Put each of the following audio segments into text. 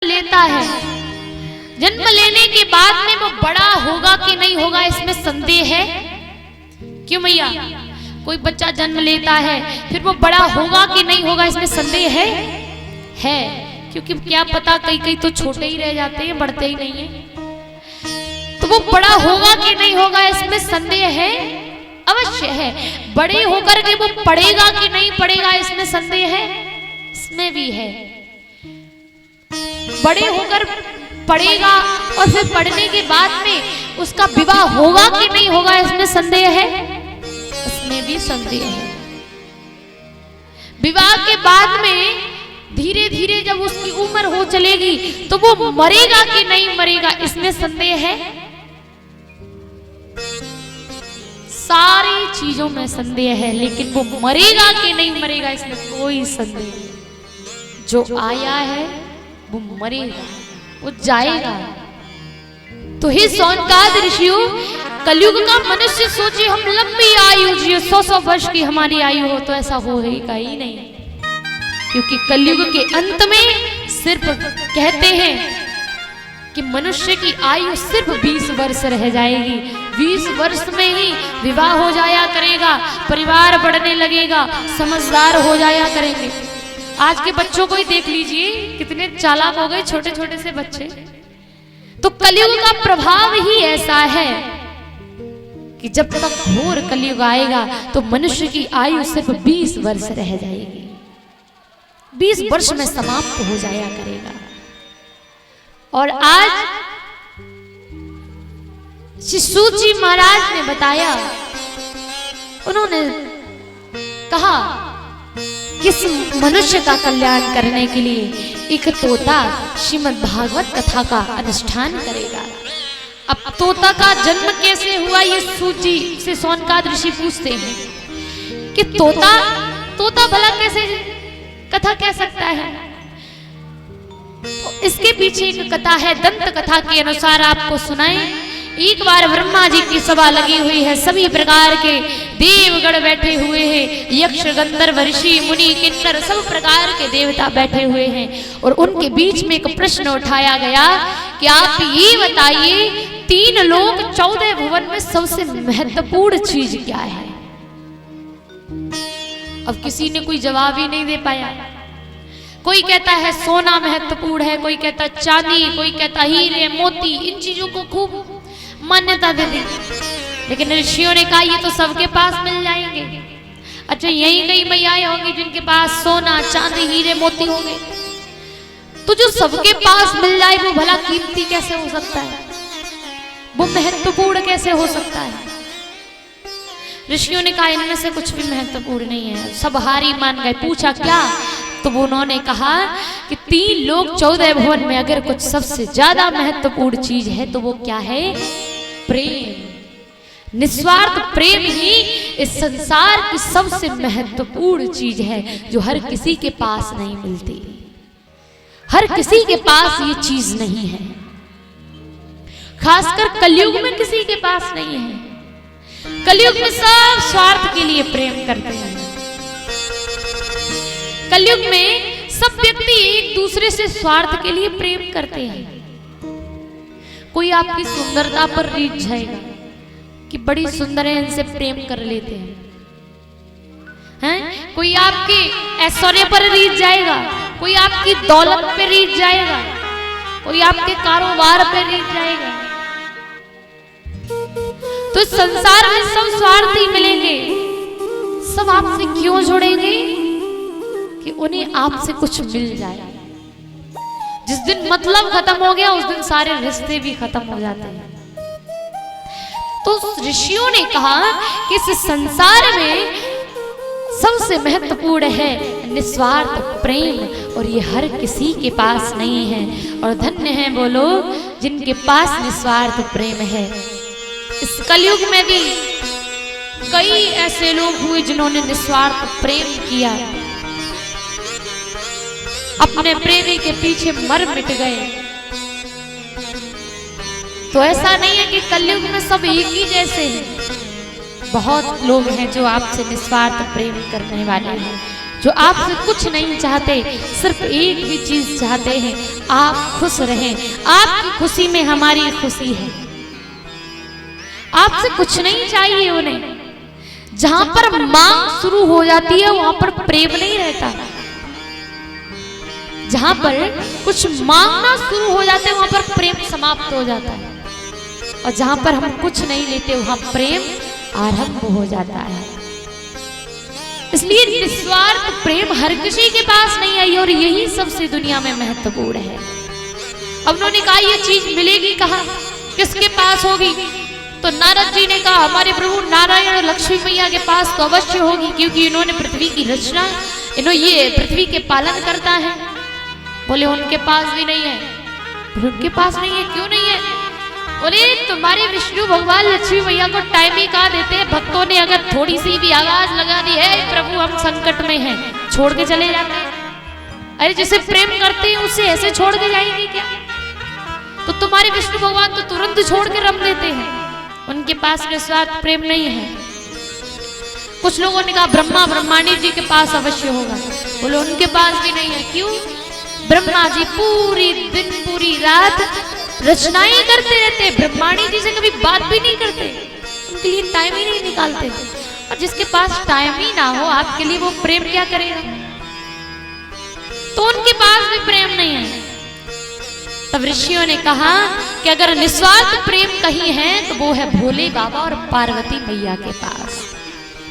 लेता है, जन्म लेने के बाद में वो बड़ा होगा कि नहीं होगा इसमें संदेह है। क्यों भैया? कोई बच्चा जन्म लेता है फिर वो बड़ा होगा कि नहीं होगा इसमें संदेह है। क्योंकि क्या पता कई तो छोटे ही रह जाते हैं, बढ़ते ही नहीं है। तो वो बड़ा होगा कि नहीं होगा इसमें संदेह है, अवश्य है। बड़े होकर के वो पढ़ेगा कि नहीं पढ़ेगा इसमें संदेह है, इसमें भी है। बड़े होकर पढ़ेगा और फिर पढ़ने के बाद में उसका विवाह होगा कि नहीं होगा इसमें संदेह है, इसमें भी संदेह है। विवाह के बाद में धीरे धीरे जब उसकी उम्र हो चलेगी तो वो मरेगा कि नहीं मरेगा इसमें संदेह है। सारी चीजों में संदेह है, लेकिन वो मरेगा कि नहीं मरेगा इसमें कोई संदेह नहीं। जो आया है वो मरेगा, वो जाएगा। तो हे सौनकाद ऋषियों, कलयुग का मनुष्य सोचे हम लंबी आयु जिए, 100 वर्ष की हमारी आयु हो, तो ऐसा होगा ही नहीं। क्योंकि कलयुग के अंत में सिर्फ कहते हैं कि मनुष्य की आयु सिर्फ 20 वर्ष रह जाएगी। 20 वर्ष में ही विवाह हो जाया करेगा, परिवार बढ़ने लगेगा, समझदार हो जाया करेंगे। आज के बच्चों को ही देख लीजिए, कितने चालाक हो गए छोटे छोटे से बच्चे। तो कलयुग का प्रभाव ही ऐसा है कि जब तक घोर कलयुग आएगा तो मनुष्य की आयु सिर्फ 20 वर्ष रह जाएगी, 20 वर्ष में समाप्त हो जाया करेगा। और आज शिशु जी महाराज ने बताया, उन्होंने कहा किस मनुष्य का कल्याण करने के लिए एक तोता श्रीमद् भागवत कथा का अनुष्ठान करेगा। अब तोता का जन्म कैसे हुआ ये सूजी से सौनकाद ऋषि पूछते हैं कि तोता भला कैसे कथा कह सकता है। तो इसके पीछे एक कथा है, दंत कथा के अनुसार आपको सुनाएं। एक बार ब्रह्मा जी की सभा लगी हुई है, सभी प्रकार के देवगण बैठे हुए हैं, यक्ष गंधर्व ऋषि मुनि किन्नर सब प्रकार के देवता बैठे हुए हैं। और उनके बीच में एक प्रश्न उठाया गया कि आप ये बताइए, 3 लोक 14 भुवन में सबसे महत्वपूर्ण चीज क्या है? अब किसी ने कोई जवाब ही नहीं दे पाया। कोई कहता है सोना महत्वपूर्ण है, कोई कहता चांदी, कोई कहता हीरे मोती, इन चीजों को खूब मान्यता दे दी। लेकिन ऋषियों ने कहा ये तो सबके पास मिल जाएंगे। अच्छा, यही कई मैयाएं होंगी जिनके पास सोना चांदी हीरे मोती होंगे, तो जो सबके पास मिल जाए वो भला कीमती कैसे हो सकता है, वो महत्वपूर्ण कैसे हो सकता है? ऋषियों ने कहा इनमें से कुछ भी महत्वपूर्ण नहीं है। सब हारी मान गए। पूछा क्या? तो उन्होंने कहा कि 3 लोक 14 भुवन में अगर कुछ सबसे ज्यादा महत्वपूर्ण चीज है तो वो क्या है? प्रेम। निस्वार्थ प्रेम ही इस संसार की सबसे महत्वपूर्ण चीज है, जो हर किसी के पास नहीं मिलती। हर किसी के पास ये चीज नहीं है, खासकर कलयुग में किसी के पास नहीं है। कलयुग में सब स्वार्थ के लिए प्रेम करते हैं। कलयुग में सब व्यक्ति एक दूसरे से स्वार्थ के लिए प्रेम करते हैं। कोई आपकी सुंदरता पर रीझ जाएगा कि बड़ी सुंदर है, इनसे प्रेम कर लेते हैं। कोई आपके ऐश्वर्य पर रीझ जाएगा, कोई आपकी दौलत पर रीझ जाएगा, कोई आपके कारोबार पर रीझ जाएगा। तो संसार में सब स्वार्थी मिलेंगे। सब आपसे क्यों जुड़ेंगे? कि उन्हें आपसे कुछ मिल जाए। जिस दिन मतलब खत्म हो गया उस दिन सारे रिश्ते भी खत्म हो जाते हैं। तो ऋषियों ने कहा कि इस संसार में सबसे महत्वपूर्ण है निस्वार्थ प्रेम, और ये हर किसी के पास नहीं है। और धन्य है वो लोग जिनके पास निस्वार्थ प्रेम है। इस कलयुग में भी कई ऐसे लोग हुए जिन्होंने निस्वार्थ प्रेम किया, अपने प्रेमी के पीछे मर मिट गए। तो ऐसा नहीं है कि कलयुग में सब एक ही जैसे हैं। बहुत लोग हैं जो आपसे निस्वार्थ प्रेम करने वाले हैं, जो आपसे कुछ नहीं चाहते, सिर्फ एक ही चीज चाहते हैं, आप खुश रहें। आपकी खुशी में हमारी खुशी है। आपसे कुछ नहीं चाहिए उन्हें। जहां पर मांग शुरू हो जाती है वहां पर प्रेम नहीं रहता। जहां पर कुछ मांगना शुरू हो जाता है वहां पर प्रेम समाप्त हो जाता है। और जहां पर हम कुछ नहीं लेते वहां प्रेम आरंभ हो जाता है। इसलिए निस्वार्थ प्रेम हर किसी के पास नहीं आई और यही सबसे दुनिया में महत्वपूर्ण है। अब उन्होंने कहा ये चीज मिलेगी कहाँ, किसके पास होगी? तो नारद जी ने कहा हमारे प्रभु नारायण और लक्ष्मी मैया के पास तो अवश्य होगी, क्योंकि इन्होंने पृथ्वी की रचना, ये पृथ्वी के पालन करता है। बोले उनके पास भी नहीं है। उनके पास नहीं है, क्यों नहीं है? बोले तुम्हारे विष्णु भगवान लक्ष्मी मैया को टाइम ही कहा देते हैं। भक्तों ने अगर थोड़ी सी भी आवाज लगा दी है प्रभु हम संकट में हैं, छोड़ के चले जाते हैं। अरे जिसे प्रेम करते हैं उसे ऐसे छोड़ के जाएंगे क्या? तो तुम्हारे विष्णु भगवान तो तुरंत छोड़ के रम देते हैं। उनके पास निस्वार्थ प्रेम नहीं है। कुछ लोगों ने कहा ब्रह्मा ब्रह्मांडी जी के पास अवश्य होगा। बोले उनके पास भी नहीं है, क्यों? ब्रह्मा जी पूरी दिन पूरी रात रचनाएं करते रहते, ब्रह्मांडी जी से कभी बात भी नहीं करते, उनके लिए टाइम ही नहीं निकालते। और जिसके पास टाइम ही ना हो आपके लिए, वो प्रेम क्या करेगा? तो उनके पास भी प्रेम नहीं है। तब ऋषियों ने कहा कि अगर निस्वार्थ प्रेम कहीं है तो वो है भोले बाबा और पार्वती मैया के पास।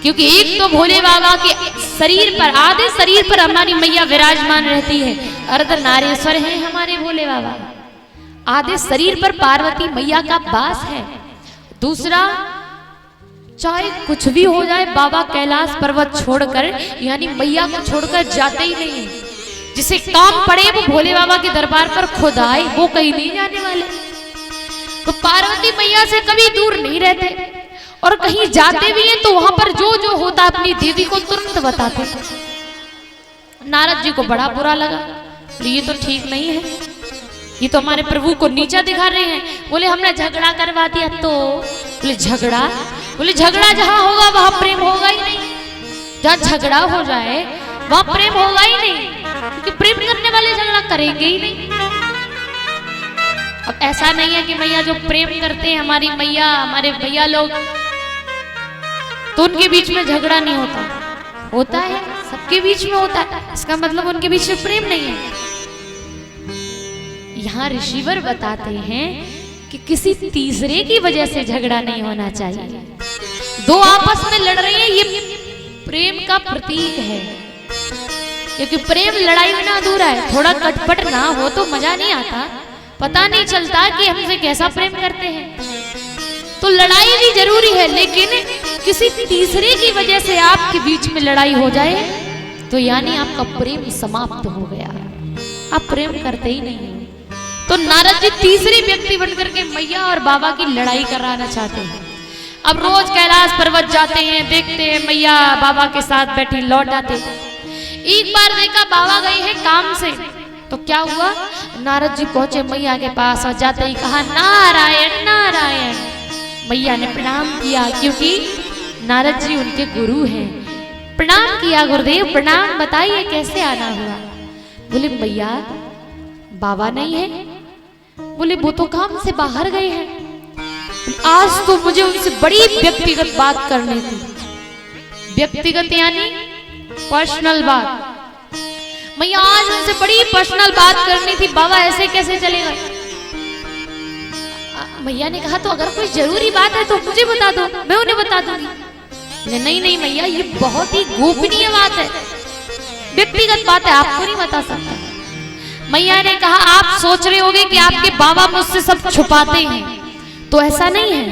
क्योंकि एक तो भोले बाबा के शरीर पर, आधे शरीर पर हमारी मैया विराजमान रहती है, अर्धनारीश्वर है हमारे भोले बाबा। आधे शरीर पर पार्वती मैया का वास है। दूसरा, चाहे कुछ भी हो जाए बाबा कैलाश पर्वत छोड़कर, यानी मैया को छोड़कर जाते ही नहीं। जिसे काम पड़े वो भोले बाबा के दरबार पर खुद आए, वो कहीं नहीं जाने वाले। तो पार्वती मैया से कभी दूर नहीं रहते, और कहीं जाते भी हैं तो वहां पर जो जो होता अपनी देवी को तुरंत बताते। नारद जी को बड़ा बुरा लगा, ये तो ठीक नहीं है, ये तो हमारे प्रभु को नीचा दिखा रहे हैं। बोले हमने झगड़ा करवा दिया तो? बोले झगड़ा? बोले झगड़ा जहां होगा वहां प्रेम होगा ही नहीं। जहां झगड़ा हो जाए वहां प्रेम होगा ही नहीं, क्योंकि प्रेम करने वाले झगड़ा करेंगे ही नहीं। अब ऐसा नहीं है कि मैया जो प्रेम करते हैं हमारी मैया, हमारे भैया लोग, तो उनके बीच में झगड़ा नहीं होता। होता है, सबके बीच में होता है। इसका मतलब उनके बीच में प्रेम नहीं है। यहाँ ऋषिवर बताते हैं कि किसी तीसरे की वजह से झगड़ा नहीं होना चाहिए। दो आपस में लड़ रहे हैं, ये प्रेम का प्रतीक है, क्योंकि प्रेम लड़ाई में ना अधूरा है। थोड़ा कटपट ना हो तो मजा नहीं आता, पता नहीं चलता कि हमसे कैसा प्रेम करते हैं। तो लड़ाई भी जरूरी है, लेकिन किसी तीसरे की वजह से आपके बीच में लड़ाई हो जाए तो यानी आपका प्रेम समाप्त हो गया, आप प्रेम करते ही नहीं हो। तो नारद जी तीसरे व्यक्ति बनकर के मैया और बाबा की लड़ाई कराना चाहते हैं। अब रोज कैलाश पर्वत जाते हैं, देखते हैं मैया बाबा के साथ बैठी, लौट आते। एक बार देखा बाबा गए हैं काम से, तो क्या हुआ, नारद जी पहुंचे मैया के पास और जाते ही कहा नारायण नारायण। मैया ने प्रणाम किया, क्योंकि नारद जी उनके गुरु हैं। प्रणाम किया, गुरुदेव प्रणाम, बताइए कैसे आना हुआ? बोले मैया बाबा नहीं है। बोले वो तो काम से बाहर गए हैं। आज तो मुझे उनसे बड़ी व्यक्तिगत बात करनी थी। व्यक्तिगत यानी पर्सनल बात। मैया आज उनसे बड़ी पर्सनल बात करनी थी, बाबा ऐसे कैसे चलेगा? मैया ने कहा तो अगर कोई जरूरी बात है तो मुझे बता दो, मैं उन्हें बता दूंगी। नहीं नहीं मैया, ये बहुत ही गोपनीय बात है, व्यक्तिगत बात है, आपको नहीं बता सकता। मैया ने कहा आप सोच रहे होंगे कि आपके बाबा मुझसे सब छुपाते हैं, तो ऐसा नहीं है।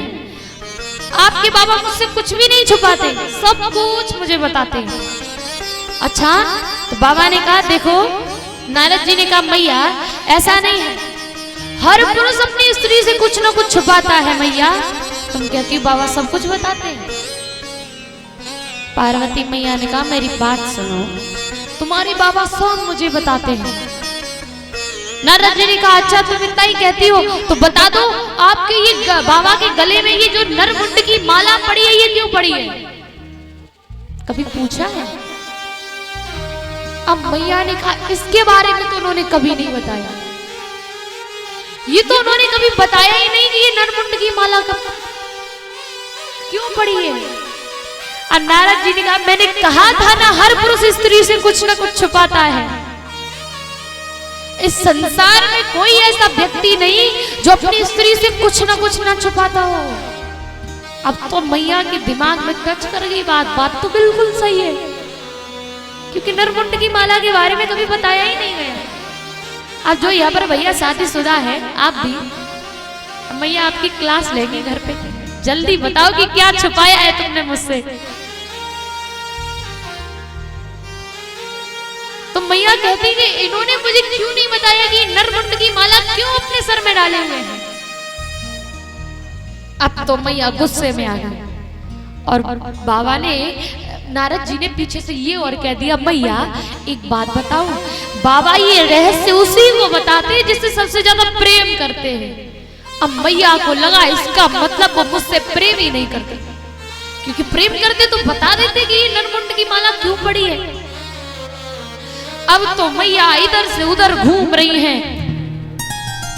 आपके बाबा मुझसे कुछ भी नहीं छुपाते, सब कुछ मुझे बताते हैं। अच्छा, तो बाबा ने कहा देखो, नारद जी ने कहा मैया ऐसा नहीं है, हर पुरुष अपनी स्त्री से कुछ ना कुछ छुपाता है। मैया तुम कहती हो बाबा सब कुछ बताते हैं। पार्वती मैया ने कहा मेरी बात सुनो, तुम्हारे बाबा सब मुझे बताते हैं। नारद जी ने कहा अच्छा तुम इतना ही कहती हो तो बता दो, आपके ये बाबा के गले में ये जो नरमुंड की माला पड़ी है, ये क्यों पड़ी है? कभी पूछा है? अब मैया ने कहा इसके बारे में तो उन्होंने कभी नहीं बताया, ये तो उन्होंने कभी बताया ही नहीं कि ये नरमुंड की माला कब क्यों पड़ी है। और नारद जी ने कहा मैंने कहा था ना, हर पुरुष स्त्री से कुछ ना कुछ छुपाता है। इस संसार में कोई ऐसा व्यक्ति नहीं जो अपनी स्त्री से कुछ ना छुपाता हो। अब तो मैया के दिमाग में टच कर गई बात तो बिल्कुल सही है, क्योंकि नरमुंड की माला के बारे में कभी बताया ही नहीं गया। अब जो यहाँ पर भैया शादीशुदा है, आप भी, मैया आपकी क्लास लेंगे घर पे, जल्दी बताओ कि क्या छुपाया है तुमने मुझसे। तो मैया कहती कि इन्होंने मुझे क्यों नहीं बताया कि नरमुंड की माला क्यों अपने सर में डाले हुए हैं। अब तो मैया गुस्से में आ गई और बाबा ने, नारद जी ने पीछे से ये और कह दिया मैया एक बात बताओ, बाबा ये रहस्य उसी को बताते हैं जिससे सबसे ज्यादा प्रेम करते हैं। अब मैया को लगा इसका मतलब वो मुझसे प्रेम ही नहीं करते, क्योंकि प्रेम करते तो बता देते कि ये नरमुंड की माला क्यों पड़ी है। अब तो मैया इधर से उधर घूम रही हैं,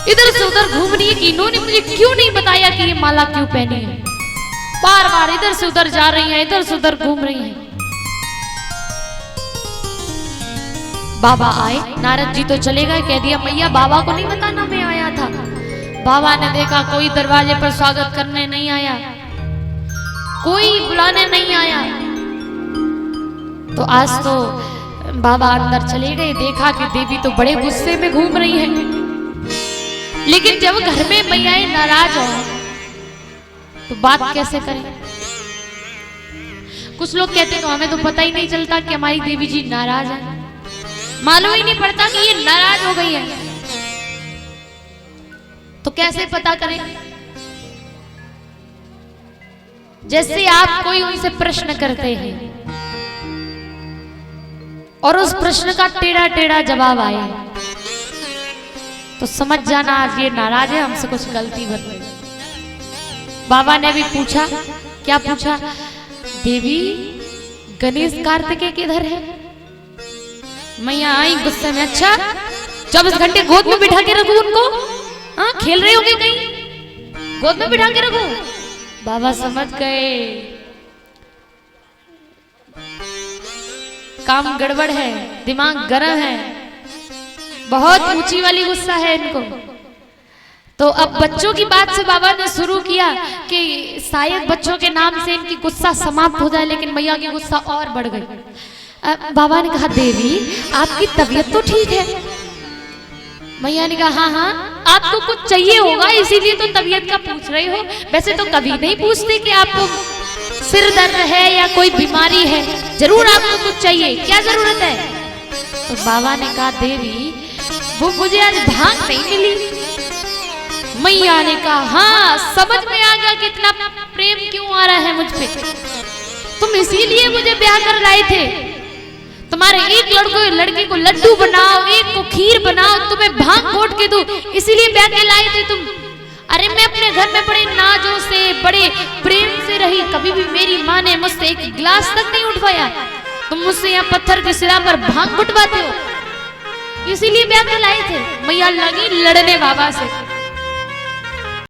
इधर से उधर घूम रही है कि इन्होंने मुझे क्यों नहीं बताया कि ये माला क्यों पहनी है। बार बार इधर से उधर जा रही हैं, इधर से उधर घूम रही हैं। बाबा आए, नारद जी तो चले गए, कह दिया मैया बाबा को नहीं बताना मैं आया था। बाबा ने देखा कोई दरवाजे पर स्वागत करने नहीं आया, कोई बुलाने नहीं आया, तो आज तो बाबा अंदर चले गए। देखा कि देवी तो बड़े गुस्से में घूम रही है, लेकिन जब घर में मैयाएं नाराज हो तो बात कैसे करें। कुछ लोग कहते तो हमें तो पता ही नहीं चलता कि हमारी देवी जी नाराज है, मालूम ही नहीं पड़ता कि ये नाराज हो गई है, तो कैसे पता करें। जैसे आप कोई उनसे प्रश्न करते हैं और उस प्रश्न का टेढ़ा टेढ़ा जवाब आए तो समझ जाना आज ये नाराज है, हमसे कुछ गलती बन गई। बाबा ने भी पूछा, क्या पूछा, देवी गणेश कार्तिकेय किधर है। मैया आई गुस्से में, अच्छा 24 घंटे गोद में बिठा के रखूं उनको, हाँ खेल रहे होंगे कहीं, गोद में बिठा के रखूं। बाबा समझ गए काम गड़बड़ है, दिमाग गर्म है, बहुत ऊंची वाली गुस्सा है इनको। तो अब बच्चों की बात से बाबा ने शुरू किया कि शायद बच्चों के नाम से इनकी गुस्सा समाप्त हो जाए, लेकिन मैया की गुस्सा और बढ़ गई। बाबा ने कहा देवी आपकी तबीयत तो ठीक है। मैया ने कहा हाँ, आपको कुछ चाहिए होगा इसीलिए तो तबीयत का पूछ रहे हो, वैसे तो कभी नहीं पूछते कि आपको सिर दर्द है या कोई बीमारी है, जरूर आपको कुछ चाहिए, क्या जरूरत है। तो बाबा ने कहा देवी वो मुझे आज भांग नहीं मिली। मैया ने कहा हाँ समझ में आ गया कितना प्रेम क्यों आ रहा है मुझ पे, तुम इसीलिए मुझे ब्याह कर लाए थे। तुम्हारे एक लड़के को लड्डू बनाओ, एक को खीर बनाओ, तुम्हें भांग घोट के दूं, इसीलिए ब्याह के लाए थे तुम। अरे मैं अपने घर में बड़े नाजों से बड़े प्रेम से रही, कभी भी मेरी माँ ने मुझसे एक गिलास तक नहीं उठवाया, तुम मुझसे यहाँ पत्थर के सिरा पर भांग घुटवाते हो, इसीलिए ब्याह के लाए थे। मैया लगी लड़ने बाबा से।